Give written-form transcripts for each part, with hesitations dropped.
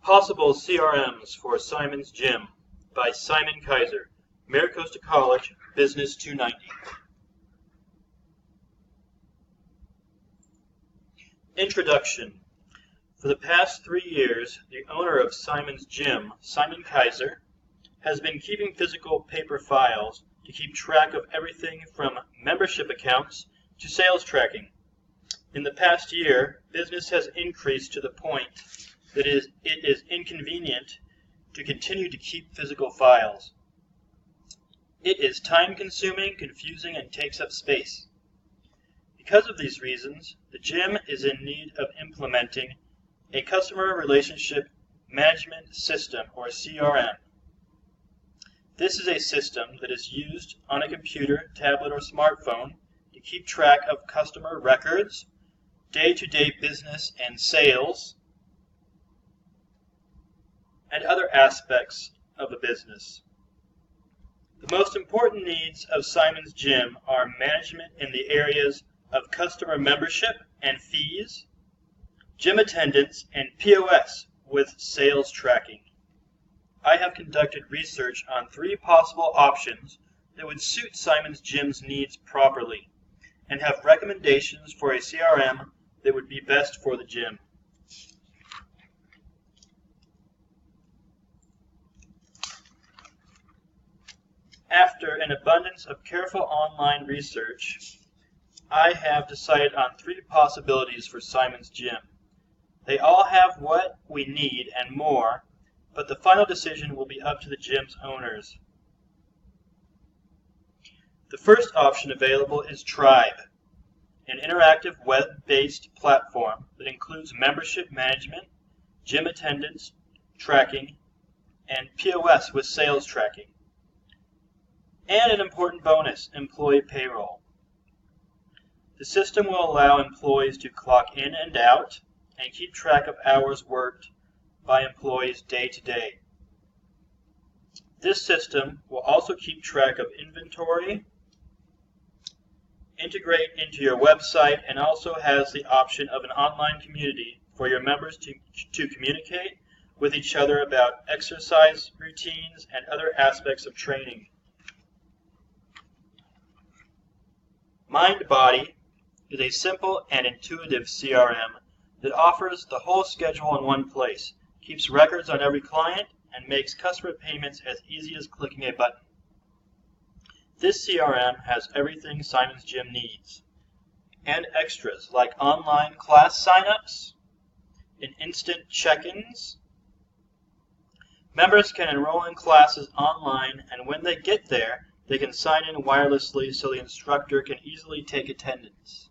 Possible CRMs for Simon's Gym by Simon Kaiser, MiraCosta College, Business 290. Introduction. For the past 3 years, the owner of Simon's Gym, Simon Kaiser, has been keeping physical paper files to keep track of everything from membership accounts to sales tracking. In the past year, business has increased to the point that it is inconvenient to continue to keep physical files. It is time-consuming, confusing, and takes up space. Because of these reasons, the gym is in need of implementing a customer relationship management system, or CRM. This is a system that is used on a computer, tablet, or smartphone to keep track of customer records, day-to-day business and sales, and other aspects of a business. The most important needs of Simon's Gym are management in the areas of customer membership and fees, gym attendance, and POS with sales tracking. I have conducted research on 3 possible options that would suit Simon's Gym's needs properly, and have recommendations for a CRM that would be best for the gym. After an abundance of careful online research, I have decided on 3 possibilities for Simon's Gym. They all have what we need and more, but the final decision will be up to the gym's owners. The first option available is Tribe, an interactive web-based platform that includes membership management, gym attendance tracking, and POS with sales tracking. And an important bonus, employee payroll. The system will allow employees to clock in and out and keep track of hours worked by employees day to day. This system will also keep track of inventory, integrate into your website, and also has the option of an online community for your members to communicate with each other about exercise routines and other aspects of training. MindBody is a simple and intuitive CRM that offers the whole schedule in one place, keeps records on every client, and makes customer payments as easy as clicking a button. This CRM has everything Simon's Gym needs, and extras like online class signups and instant check-ins. Members can enroll in classes online, and when they get there, they can sign in wirelessly so the instructor can easily take attendance.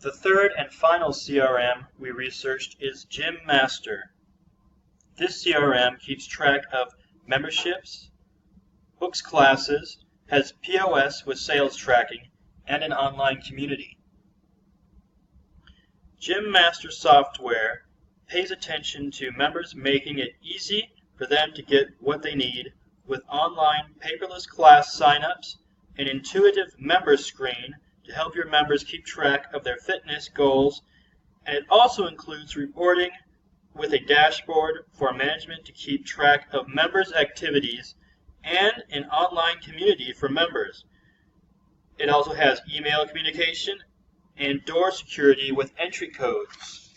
The third and final CRM we researched is Gym Master. This CRM keeps track of memberships, books classes, has POS with sales tracking, and an online community. Gym Master software pays attention to members, making it easy for them to get what they need with online paperless class signups, an intuitive member screen to help your members keep track of their fitness goals, and it also includes reporting with a dashboard for management to keep track of members' activities, and an online community for members. It also has email communication and door security with entry codes.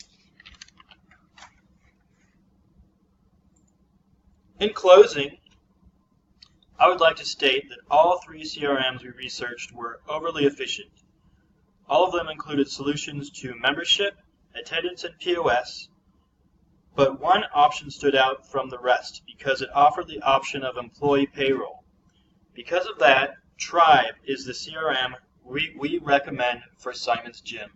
In closing, I would like to state that all 3 CRMs we researched were overly efficient. All of them included solutions to membership, attendance, and POS, but one option stood out from the rest because it offered the option of employee payroll. Because of that, Tribe is the CRM we recommend for Simon's Gym.